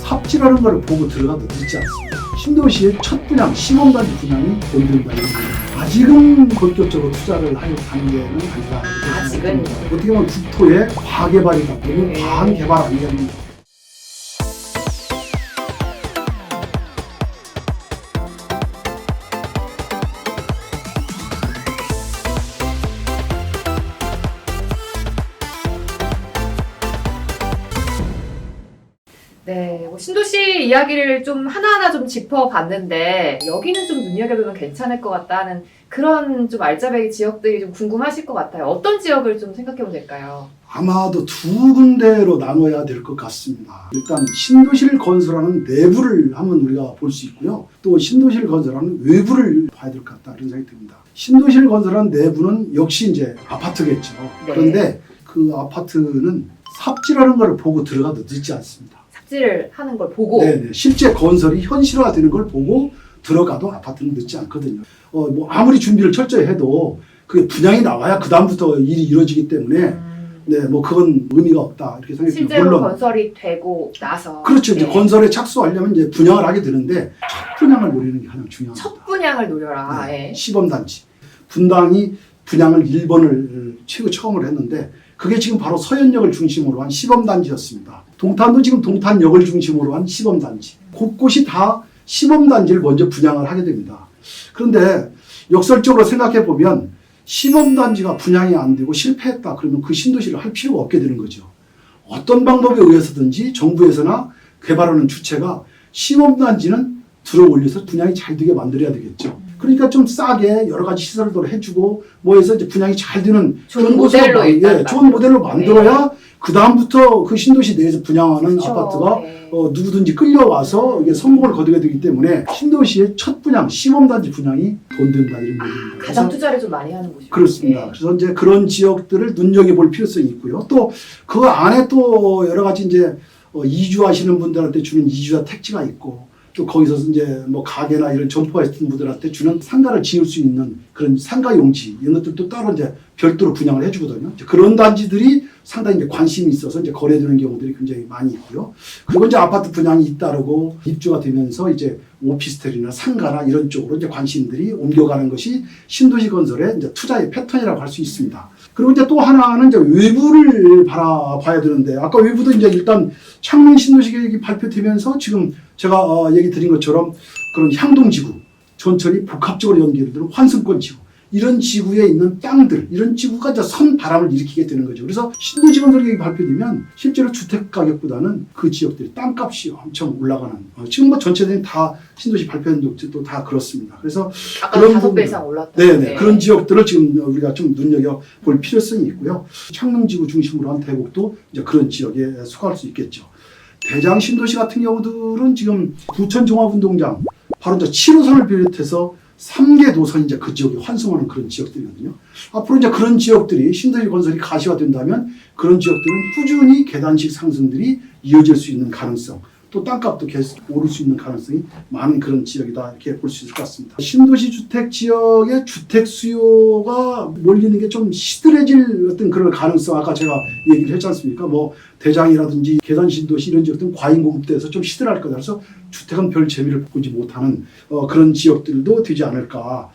삽질하는 걸 보고 들어가도 늦지 않습니다. 신도시의 첫 분양, 시범단지 분양이 돈든다. 아직은 본격적으로 투자를 하는 단계는 아니다. 아직은 어떻게 보면 국토의 과개발이다. 또는 과한 개발 아니겠습니까? 네, 신도시 이야기를 좀 하나하나 좀 짚어봤는데 여기는 좀 눈여겨보면 괜찮을 것 같다는 그런 좀 알짜배기 지역들이 좀 궁금하실 것 같아요. 어떤 지역을 좀 생각해보면 될까요? 아마도 두 군데로 나눠야 될 것 같습니다. 일단 신도시를 건설하는 내부를 한번 우리가 볼 수 있고요. 또 신도시를 건설하는 외부를 봐야 될 것 같다 이런 생각이 듭니다. 신도시를 건설하는 내부는 역시 이제 아파트겠죠. 네. 그런데 그 아파트는 삽질하는 걸 보고 들어가도 늦지 않습니다. 삽질을 하는 걸 보고 네네. 실제 건설이 현실화되는 걸 보고 들어가도 아파트는 늦지 않거든요. 뭐 아무리 준비를 철저히 해도 그게 분양이 나와야 그 다음부터 일이 이루어지기 때문에 네, 뭐 그건 의미가 없다 이렇게 생각합니다. 실제로 물론 건설이 되고 나서 그렇죠. 이제 네. 건설에 착수하려면 이제 분양을 하게 되는데 첫 분양을 노리는 게 가장 중요합니다. 첫 분양을 노려라. 네, 예. 시범단지 분당이 분양을 1번을 처음으로 했는데 그게 지금 바로 서현역을 중심으로 한 시범단지였습니다. 동탄도 지금 동탄역을 중심으로 한 시범단지. 곳곳이 다 시범단지를 먼저 분양을 하게 됩니다. 그런데 역설적으로 생각해 보면 시범단지가 분양이 안 되고 실패했다 그러면 그 신도시를 할 필요가 없게 되는 거죠. 어떤 방법에 의해서든지 정부에서나 개발하는 주체가 시범단지는 들어 올려서 분양이 잘 되게 만들어야 되겠죠. 그러니까 좀 싸게 여러 가지 시설도 해주고 뭐 해서 이제 분양이 잘 되는 좋은 모델로 좋은 모델로 만들어야 그 다음부터 그 신도시 내에서 분양하는 그쵸. 아파트가 네. 누구든지 끌려와서 이게 성공을 거두게 되기 때문에 신도시의 첫 분양, 시범단지 분양이 돈 된다 이런 얘기입니다. 가장 투자를 좀 많이 하는 곳이죠. 그렇습니다. 예. 그래서 이제 그런 지역들을 눈여겨볼 필요성이 있고요. 또 그 안에 또 여러 가지 이제 이주하시는 분들한테 주는 이주자 택지가 있고 또 거기서 이제 뭐 가게나 이런 점포하시는 분들한테 주는 상가를 지을 수 있는 그런 상가 용지 이런 것들도 따로 이제 별도로 분양을 해주거든요. 그런 단지들이 상당히 이제 관심이 있어서 이제 거래되는 경우들이 굉장히 많이 있고요. 그리고 이제 아파트 분양이 잇따르고 입주가 되면서 이제 오피스텔이나 상가나 이런 쪽으로 이제 관심들이 옮겨가는 것이 신도시 건설의 이제 투자의 패턴이라고 할 수 있습니다. 그리고 이제 또 하나는 이제 외부를 바라봐야 되는데 아까 외부도 이제 일단 창릉 신도시 계획이 발표되면서 지금 제가 얘기 드린 것처럼 그런 향동지구, 전철이 복합적으로 연결되는 환승권 지구 이런 지구에 있는 땅들 이런 지구가 이제 선바람을 일으키게 되는 거죠. 그래서 신도시 건설 계획이 발표되면 실제로 주택 가격보다는 그 지역들이 땅값이 엄청 올라가는 지금 뭐 전체적인 다 신도시 발표한 적도 다 그렇습니다. 그래서 아까 그런 5배 이상 올랐다. 네네 그런 지역들을 지금 우리가 좀 눈여겨 볼 필요성이 있고요. 창릉지구 중심으로 한 대곡도 이제 그런 지역에 속할 수 있겠죠. 대장 신도시 같은 경우들은 지금 부천 종합운동장 바로 이제 7호선을 비롯해서 3개 도선이 이제 그 지역에 환승하는 그런 지역들이거든요. 앞으로 이제 그런 지역들이 신도시 건설이 가시화된다면 그런 지역들은 꾸준히 계단식 상승들이 이어질 수 있는 가능성 또 땅값도 계속 오를 수 있는 가능성이 많은 그런 지역이다 이렇게 볼 수 있을 것 같습니다. 신도시 주택 지역의 주택 수요가 몰리는 게 좀 시들해질 어떤 그런 가능성 아까 제가 얘기를 했지 않습니까? 뭐 대장이라든지 계단 신도시 이런 지역들은 과잉 공급돼서 좀 시들할 거다. 그래서 주택은 별 재미를 보지 못하는 그런 지역들도 되지 않을까.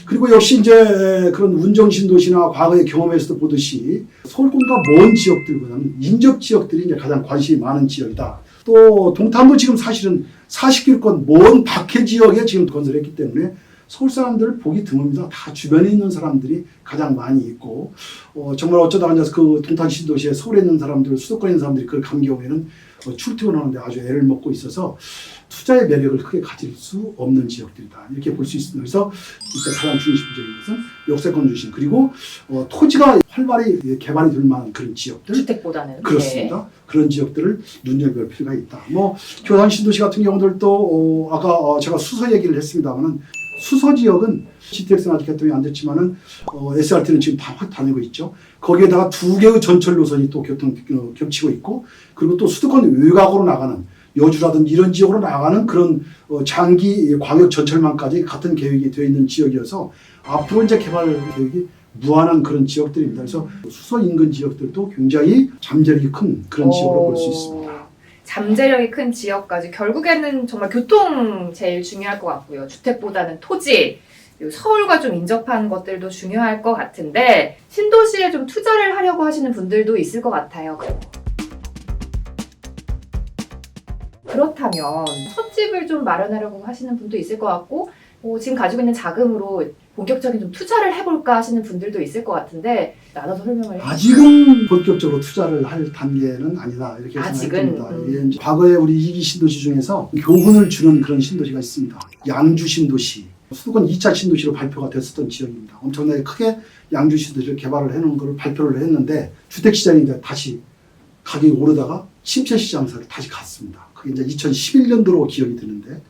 그리고 역시 이제 그런 운정 신도시나 과거의 경험에서도 보듯이 서울권과 먼 지역들보다는 인접 지역들이 이제 가장 관심이 많은 지역이다. 또 동탄도 지금 사실은 40km권 먼 박해 지역에 지금 건설했기 때문에 서울 사람들을 보기 드뭅니다. 다 주변에 있는 사람들이 가장 많이 있고 정말 어쩌다가 이제 그 동탄 신도시에 서울에 있는 사람들, 수도권에 있는 사람들이 그걸 간 경우에는 출퇴근하는데 아주 애를 먹고 있어서 투자의 매력을 크게 가질 수 없는 지역들이다. 이렇게 볼 수 있습니다. 그래서 이때 가장 중심적인 것은 역세권 중심 그리고 토지가 활발히 개발이 될 만한 그런 지역들 주택보다는 그렇습니다. 네. 그런 지역들을 눈여겨볼 필요가 있다. 뭐 교산 신도시 같은 경우들도 아까 제가 수서 얘기를 했습니다만은 수서 지역은 GTX는 아직 개통이 안 됐지만은 SRT는 지금 다 확 다니고 있죠. 거기에다가 2개의 전철 노선이 또 겹치고 있고 그리고 또 수도권 외곽으로 나가는 여주라든지 이런 지역으로 나가는 그런 장기 광역 전철망까지 같은 계획이 되어 있는 지역이어서 앞으로 이제 개발 계획이 무한한 그런 지역들입니다. 그래서 수서 인근 지역들도 굉장히 잠재력이 큰 그런 지역으로 볼 수 있습니다. 잠재력이 큰 지역까지 결국에는 정말 교통 제일 중요할 것 같고요. 주택보다는 토지, 그리고 서울과 좀 인접한 것들도 중요할 것 같은데 신도시에 좀 투자를 하려고 하시는 분들도 있을 것 같아요. 그렇다면 첫 집을 좀 마련하려고 하시는 분도 있을 것 같고 지금 가지고 있는 자금으로 본격적인 좀 투자를 해볼까 하시는 분들도 있을 것 같은데 나눠서 설명을 해주세요. 아직은 본격적으로 투자를 할 단계는 아니다 이렇게 생각합니다. 과거에 우리 이기 신도시 중에서 교훈을 주는 그런 신도시가 있습니다. 양주 신도시, 수도권 2차 신도시로 발표가 됐었던 지역입니다. 엄청나게 크게 양주 신도시를 개발을 해놓은 걸 발표를 했는데 주택시장이 이제 다시 가격이 오르다가 침체시장사를 다시 갔습니다. 그게 이제 2011년도로 기억이 드는데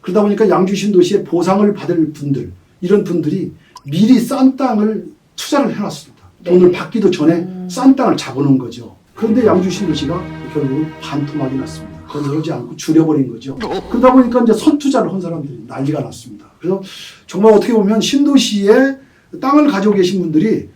그러다 보니까 양주 신도시에 보상을 받을 분들 이런 분들이 미리 싼 땅을 투자를 해놨습니다. 돈을 받기도 전에 싼 땅을 잡아놓은 거죠. 그런데 양주 신도시가 결국은 반토막이 났습니다. 건설하지 않고 줄여버린 거죠. 그러다 보니까 이제 선투자를 한 사람들이 난리가 났습니다. 그래서 정말 어떻게 보면 신도시에 땅을 가지고 계신 분들이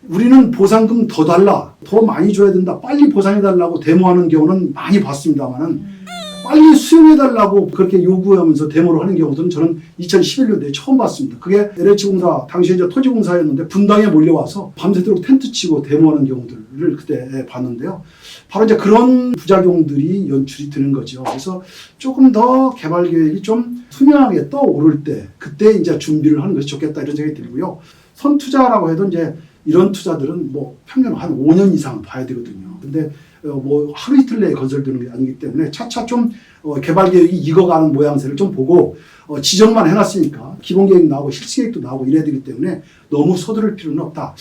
우리는 보상금 더 달라, 더 많이 줘야 된다, 빨리 보상해달라고 데모하는 경우는 많이 봤습니다만은 빨리 수용해달라고 그렇게 요구하면서 데모를 하는 경우들은 저는 2011년도에 처음 봤습니다. 그게 LH공사, 당시에 이제 토지공사였는데 분당에 몰려와서 밤새도록 텐트 치고 데모하는 경우들을 그때 봤는데요. 바로 이제 그런 부작용들이 연출이 되는 거죠. 그래서 조금 더 개발 계획이 좀 투명하게 떠오를 때, 그때 이제 준비를 하는 것이 좋겠다 이런 생각이 들고요. 선투자라고 해도 이제 이런 투자들은 뭐 평균 한 5년 이상 봐야 되거든요. 근데 뭐 하루 이틀 내에 건설되는 게 아니기 때문에 차차 좀 개발 계획이 익어가는 모양새를 좀 보고 지정만 해놨으니까 기본 계획 나오고 실시 계획도 나오고 이래야 되기 때문에 너무 서두를 필요는 없다.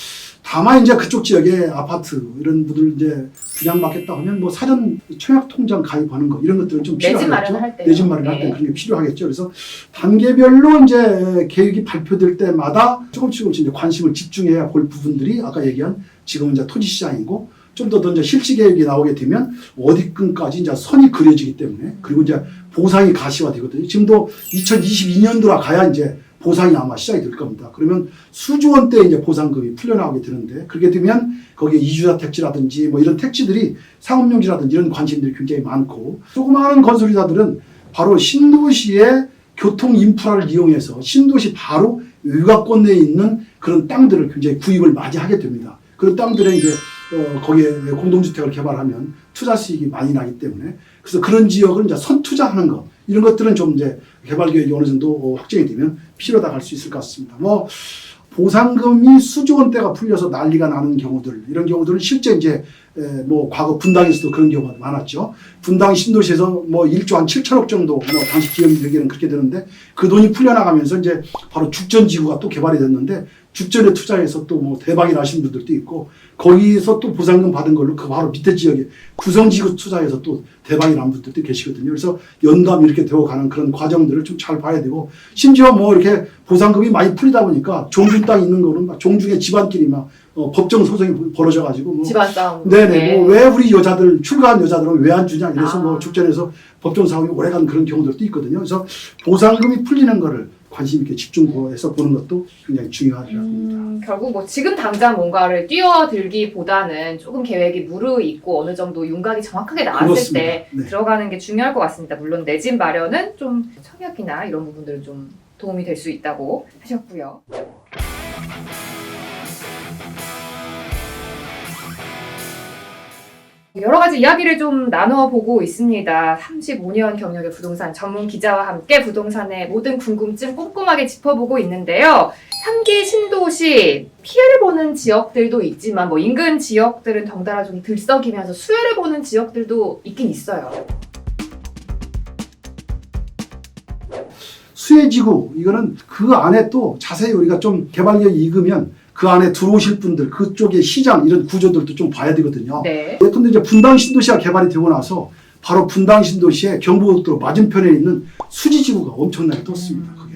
다만 이제 그쪽 지역에 아파트 이런 분들 이제 분양받겠다 하면 뭐 사전 청약 통장 가입하는 거 이런 것들은 좀 필요하겠죠. 내 집 마련할 때 그런 게 필요하겠죠. 그래서 단계별로 이제 계획이 발표될 때마다 조금씩 이제 관심을 집중해야 볼 부분들이 아까 얘기한 지금 이제 토지 시장이고 좀 더 이제 실시 계획이 나오게 되면 어디끈까지 이제 선이 그려지기 때문에 그리고 이제 보상이 가시화되거든요. 지금도 2022년도라 가야 이제 보상이 아마 시작이 될 겁니다. 그러면 수조 원대 이제 보상금이 풀려나오게 되는데 그렇게 되면 거기에 이주자 택지라든지 뭐 이런 택지들이 상업용지라든지 이런 관심들이 굉장히 많고 조그마한 건설회사들은 바로 신도시의 교통 인프라를 이용해서 신도시 바로 외곽권 내에 있는 그런 땅들을 굉장히 구입을 많이 하게 됩니다. 그런 땅들에 이제 거기에 공동주택을 개발하면 투자 수익이 많이 나기 때문에 그래서 그런 지역을 이제 선투자하는 것 이런 것들은 좀 이제 개발 계획이 어느 정도 확정이 되면 필요하다 할 수 있을 것 같습니다. 뭐 보상금이 수조 원대가 풀려서 난리가 나는 경우들 이런 경우들은 실제 이제 뭐 과거 분당에서도 그런 경우가 많았죠. 분당 신도시에서 뭐 1조 한 7천억 정도 뭐 당시 기업이 되기에는 그렇게 되는데 그 돈이 풀려나가면서 이제 바로 죽전지구가 또 개발이 됐는데 죽전에 투자해서 또 뭐 대박이 나신 분들도 있고 거기서 또 보상금 받은 걸로 그 바로 밑에 지역에 구성지구 투자해서 또 대박이 난 분들도 계시거든요. 그래서 연담 이렇게 되어가는 그런 과정들을 좀 잘 봐야 되고 심지어 뭐 이렇게 보상금이 많이 풀리다 보니까 종중 땅 있는 거는 막 종중의 집안끼리 막 법정 소송이 벌어져가지고 뭐 집안 싸움. 네네 뭐 왜 우리 여자들 출가한 여자들은 왜 안 주냐 이래서 뭐 죽전에서 법정 싸움이 오래간 그런 경우들도 있거든요. 그래서 보상금이 풀리는 거를 관심 있게 집중해서 보는 것도 굉장히 중요하리라고 봅니다. 결국 뭐 지금 당장 뭔가를 뛰어들기보다는 조금 계획이 무르익고 어느 정도 윤곽이 정확하게 나왔을 그렇습니다. 때 네. 들어가는 게 중요할 것 같습니다. 물론 내 집 마련은 좀 청약이나 이런 부분들은 좀 도움이 될 수 있다고 하셨고요. 여러 가지 이야기를 좀 나눠보고 있습니다. 35년 경력의 부동산 전문 기자와 함께 부동산의 모든 궁금증 꼼꼼하게 짚어보고 있는데요. 3기 신도시 피해를 보는 지역들도 있지만 뭐 인근 지역들은 덩달아 좀 들썩이면서 수혜를 보는 지역들도 있긴 있어요. 수혜지구 이거는 그 안에 또 자세히 우리가 좀 개발계획이 익으면 그 안에 들어오실 분들 그쪽의 시장 이런 구조들도 좀 봐야 되거든요. 네. 근데 이제 분당 신도시가 개발이 되고 나서 바로 분당 신도시의 경부고속도로 맞은편에 있는 수지지구가 엄청나게 떴습니다. 그게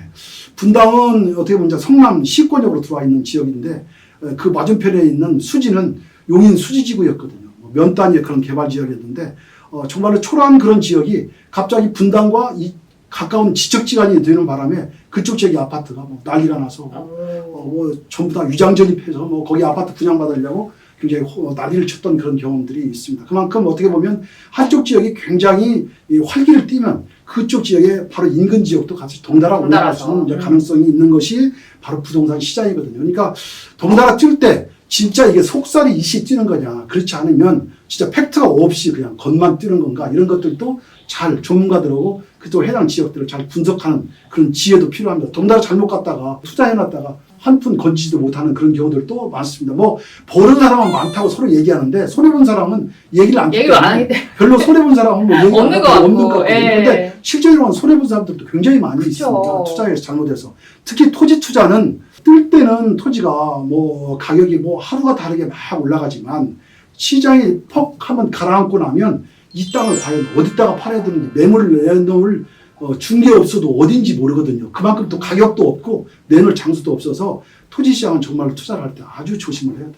분당은 어떻게 보면 이제 성남 시권역으로 들어와 있는 지역인데 그 맞은편에 있는 수지는 용인 수지지구였거든요. 면 단위의 그런 개발 지역이었는데 정말로 초라한 그런 지역이 갑자기 분당과 가까운 지척지간이 되는 바람에 그쪽 지역의 아파트가 뭐 난리가 나서 뭐 전부 다 위장 전입해서 뭐 거기 아파트 분양받으려고 굉장히 난리를 쳤던 그런 경험들이 있습니다. 그만큼 어떻게 보면 한쪽 지역이 굉장히 이 활기를 띠면 그쪽 지역에 바로 인근 지역도 같이 덩달아 올라갈 수 있는 이제 가능성이 있는 것이 바로 부동산 시장이거든요. 그러니까 덩달아 뛸 때 진짜 이게 속살이 이시 뛰는 거냐, 그렇지 않으면 진짜 팩트가 없이 그냥 겉만 뛰는 건가, 이런 것들도 잘 전문가들하고 그쪽 해당 지역들을 잘 분석하는 그런 지혜도 필요합니다. 덩달아 잘못 갔다가 투자해놨다가 한 푼 건지지도 못하는 그런 경우들도 많습니다. 뭐 버는 사람은 많다고 서로 얘기하는데 손해본 사람은 얘기를 안 얘기를 안 하기 때문에 별로 손해본 사람은 뭐 얘기가 없는 것 없는 것 같고. 같거든요. 예. 그런데 실제로는 손해본 사람들도 굉장히 많이 그쵸. 있습니다. 투자해서 잘못해서. 특히 토지 투자는 뜰 때는 토지가 뭐 가격이 뭐 하루가 다르게 막 올라가지만 시장이 퍽 하면 가라앉고 나면 이 땅을 과연 어디다가 팔아야 되는지, 매물을 내놓을 준 게 없어도 어딘지 모르거든요. 그만큼 또 가격도 없고 내놓을 장소도 없어서 토지 시장은 정말로 투자를 할 때 아주 조심을 해야 돼요.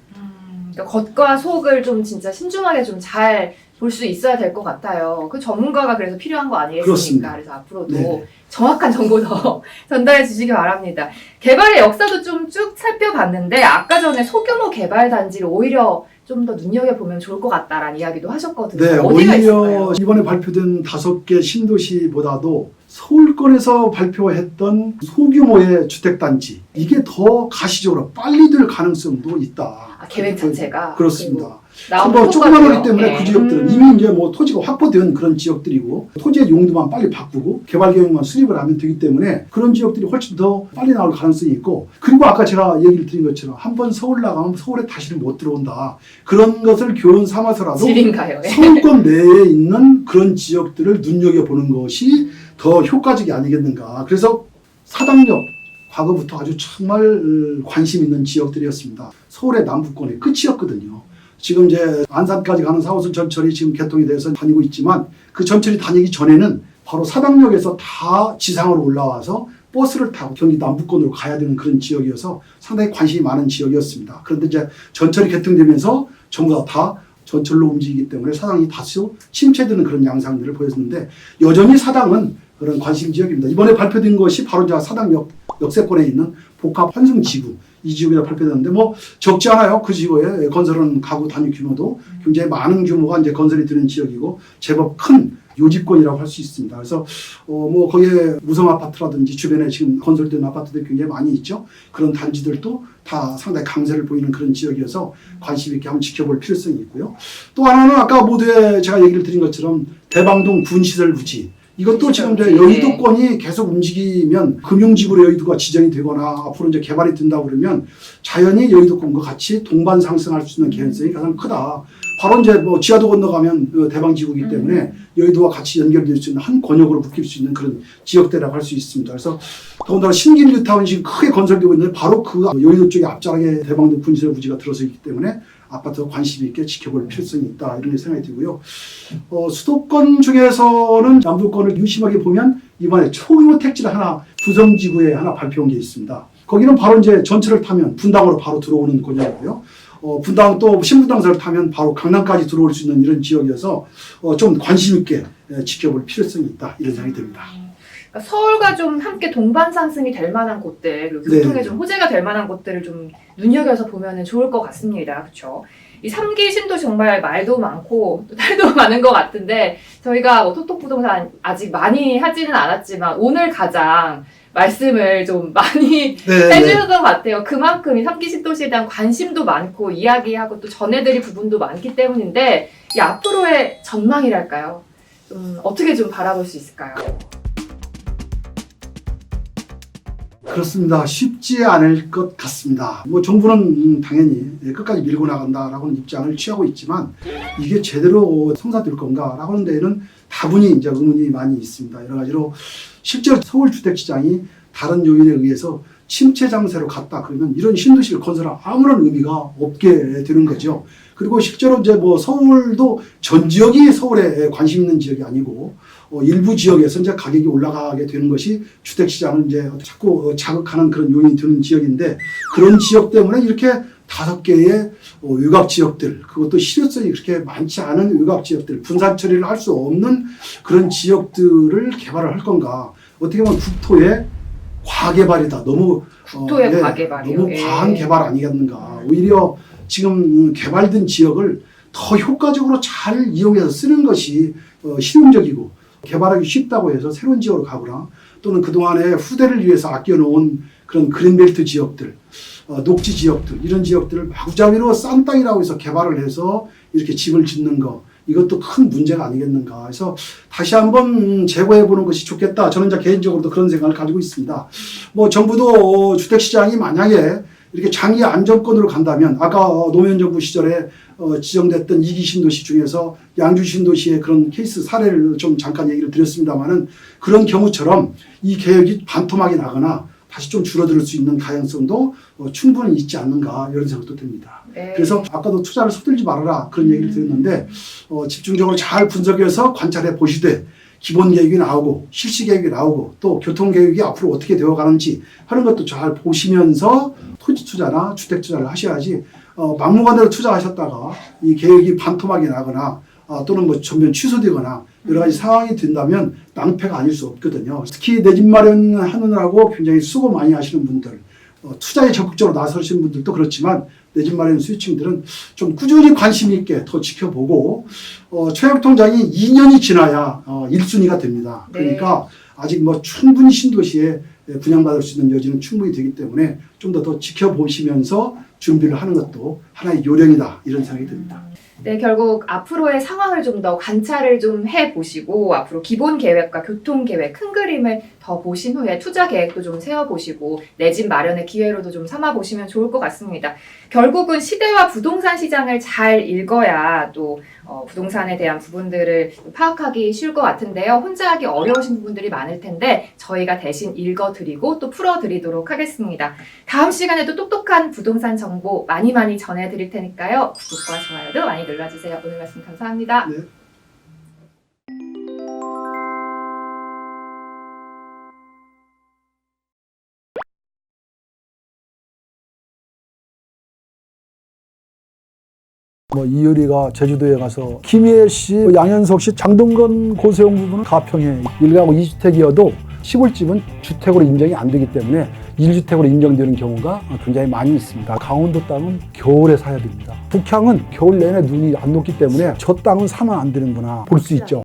그러니까 겉과 속을 좀 진짜 신중하게 좀 잘 볼 수 있어야 될 것 같아요. 그 전문가가 그래서 필요한 거 아니겠습니까? 그렇습니다. 그래서 앞으로도 네. 정확한 정보 더 전달해 주시기 바랍니다. 개발의 역사도 좀 쭉 살펴봤는데 아까 전에 소규모 개발 단지를 오히려 좀 더 눈여겨보면 좋을 것 같다라는 이야기도 하셨거든요. 네, 어디가 오히려 있을까요? 이번에 발표된 5개 신도시보다도 서울권에서 발표했던 소규모의 주택단지, 이게 더 가시적으로 빨리 될 가능성도 있다. 계획 자체가 그렇습니다. 나온 뭐 조그만 효과고요. 거기 때문에 네. 그 지역들은 이미 이제 뭐 토지가 확보된 그런 지역들이고 토지의 용도만 빨리 바꾸고 개발 계획만 수립을 하면 되기 때문에 그런 지역들이 훨씬 더 빨리 나올 가능성이 있고, 그리고 아까 제가 얘기를 드린 것처럼 한번 서울 나가면 서울에 다시는 못 들어온다. 그런 것을 교훈 삼아서라도 질인가요? 예. 서울권 내에 있는 그런 지역들을 눈여겨보는 것이 더 효과적이 아니겠는가. 그래서 사당역 과거부터 아주 정말 관심 있는 지역들이었습니다. 서울의 남부권의 끝이었거든요. 지금 이제 안산까지 가는 4호선 전철이 지금 개통이 돼서 다니고 있지만 그 전철이 다니기 전에는 바로 사당역에서 다 지상으로 올라와서 버스를 타고 경기 남부권으로 가야 되는 그런 지역이어서 상당히 관심이 많은 지역이었습니다. 그런데 이제 전철이 개통되면서 전부 다 전철로 움직이기 때문에 사당이 다소 침체되는 그런 양상들을 보였는데 여전히 사당은 그런 관심 지역입니다. 이번에 발표된 것이 바로 이제 사당역 역세권에 있는 복합 환승지구, 이 지역에 발표됐는데 뭐 적지 않아요. 그 지구에 건설하는 가구 단위 규모도 굉장히 많은 규모가 이제 건설이 되는 지역이고 제법 큰 요집권이라고 할 수 있습니다. 그래서 뭐 거기에 무성 아파트라든지 주변에 지금 건설된 아파트들이 굉장히 많이 있죠. 그런 단지들도 다 상당히 강세를 보이는 그런 지역이어서 관심 있게 한번 지켜볼 필요성이 있고요. 또 하나는 아까 모두에 제가 얘기를 드린 것처럼 대방동 군시설 부지, 이것도 지금 이제 여의도권이 계속 움직이면 금융지구로 여의도가 지정이 되거나 앞으로 이제 개발이 된다고 그러면 자연히 여의도권과 같이 동반 상승할 수 있는 개연성이 가장 크다. 바로 이제 뭐 지하도 건너가면 대방지구이기 때문에 여의도와 같이 연결될 수 있는 한 권역으로 묶일 수 있는 그런 지역대라고 할 수 있습니다. 그래서 더군다나 신길 뉴타운이 지금 크게 건설되고 있는데 바로 그 여의도 쪽에 앞자락에 대방동 군시설 부지가 들어서 있기 때문에 아파트가 관심 있게 지켜볼 필요성이 있다, 이런 생각이 들고요. 수도권 중에서는 남부권을 유심하게 보면 이번에 초규모 택지를 하나 부성지구에 하나 발표한 게 있습니다. 거기는 바로 이제 전철을 타면 분당으로 바로 들어오는 권역이고요. 분당 또 신분당선을 타면 바로 강남까지 들어올 수 있는 이런 지역이어서 좀 관심 있게 지켜볼 필요성이 있다, 이런 생각이 듭니다. 그러니까 서울과 좀 함께 동반 상승이 될 만한 곳들, 그리고 교통에 네. 좀 호재가 될 만한 곳들을 좀 눈여겨서 보면 좋을 것 같습니다. 그렇죠? 이 3기 신도 정말 말도 많고 또 탈도 많은 것 같은데 저희가 뭐 톡톡 부동산 아직 많이 하지는 않았지만 오늘 가장 말씀을 좀 많이 해주셨던 것 같아요. 그만큼 이 3기 신도시에 대한 관심도 많고 이야기하고 또 전해드릴 부분도 많기 때문인데 이 앞으로의 전망이랄까요? 좀 어떻게 좀 바라볼 수 있을까요? 그렇습니다. 쉽지 않을 것 같습니다. 뭐 정부는 당연히 끝까지 밀고 나간다라고는 입장을 취하고 있지만 이게 제대로 성사될 건가라고 하는 데에는 다분히 이제 의문이 많이 있습니다. 여러 가지로 실제로 서울 주택 시장이 다른 요인에 의해서 침체 장세로 갔다 그러면 이런 신도시를 건설할 아무런 의미가 없게 되는 거죠. 그리고 실제로 이제 뭐 서울도 전 지역이 서울에 관심 있는 지역이 아니고 일부 지역에서 이제 가격이 올라가게 되는 것이 주택 시장을 이제 자꾸 자극하는 그런 요인이 되는 지역인데 그런 지역 때문에 이렇게 5개의 외곽 지역들, 그것도 실효성이 그렇게 많지 않은 외곽 지역들, 분산 처리를 할 수 없는 그런 지역들을 개발을 할 건가? 어떻게 보면 국토의 과개발이다. 너무 국토의 과개발이요. 너무 과한 개발 아니겠는가? 오히려 지금 개발된 지역을 더 효과적으로 잘 이용해서 쓰는 것이 실용적이고 개발하기 쉽다고 해서 새로운 지역으로 가거나 또는 그동안에 후대를 위해서 아껴놓은 그런 그린벨트 지역들, 녹지 지역들 이런 지역들을 마구잡이로 싼 땅이라고 해서 개발을 해서 이렇게 집을 짓는 거 이것도 큰 문제가 아니겠는가 해서 다시 한번 재고해보는 것이 좋겠다. 저는 이제 개인적으로도 그런 생각을 가지고 있습니다. 뭐 정부도 주택시장이 만약에 이렇게 장기 안정권으로 간다면 아까 노무현 정부 시절에 지정됐던 2기 신도시 중에서 양주 신도시의 그런 케이스 사례를 좀 잠깐 얘기를 드렸습니다만은 그런 경우처럼 이 개혁이 반토막이 나거나 다시 좀 줄어들 수 있는 가능성도 충분히 있지 않는가 이런 생각도 듭니다. 네. 그래서 아까도 투자를 서둘지 말아라 그런 얘기를 드렸는데 집중적으로 잘 분석해서 관찰해 보시되 기본 계획이 나오고 실시 계획이 나오고 또 교통 계획이 앞으로 어떻게 되어 가는지 하는 것도 잘 보시면서 토지 투자나 주택 투자를 하셔야지 막무가내로 투자하셨다가 이 계획이 반토막이 나거나 또는 뭐 전면 취소되거나 여러 가지 상황이 된다면 낭패가 아닐 수 없거든요. 특히 내 집 마련하느라고 굉장히 수고 많이 하시는 분들, 투자에 적극적으로 나서시는 분들도 그렇지만 내 집 마련 수요층들은 좀 꾸준히 관심 있게 더 지켜보고 최역통장이 2년이 지나야 1순위가 됩니다. 그러니까 아직 뭐 충분히 신도시에 분양받을 수 있는 여지는 충분히 되기 때문에 좀 더 지켜보시면서 준비를 하는 것도 하나의 요령이다 이런 생각이 듭니다. 네, 결국 앞으로의 상황을 좀 더 관찰을 좀 해보시고 앞으로 기본 계획과 교통 계획, 큰 그림을 더 보신 후에 투자 계획도 좀 세워보시고 내 집 마련의 기회로도 좀 삼아보시면 좋을 것 같습니다. 결국은 시대와 부동산 시장을 잘 읽어야 또 부동산에 대한 부분들을 파악하기 쉬울 것 같은데요. 혼자 하기 어려우신 부분들이 많을 텐데 저희가 대신 읽어드리고 또 풀어드리도록 하겠습니다. 다음 시간에도 똑똑한 부동산 정보 많이 전해드릴 테니까요. 구독과 좋아요도 많이 눌러주세요. 오늘 말씀 감사합니다. 네. 뭐 이효리가 제주도에 가서 김희애 씨, 양현석 씨, 장동건, 고세영 부부는 가평에 1가구 2주택이어도 시골집은 주택으로 인정이 안 되기 때문에 1주택으로 인정되는 경우가 굉장히 많이 있습니다. 강원도 땅은 겨울에 사야 됩니다. 북향은 겨울 내내 눈이 안 녹기 때문에 저 땅은 사면 안 되는구나 볼 수 있죠.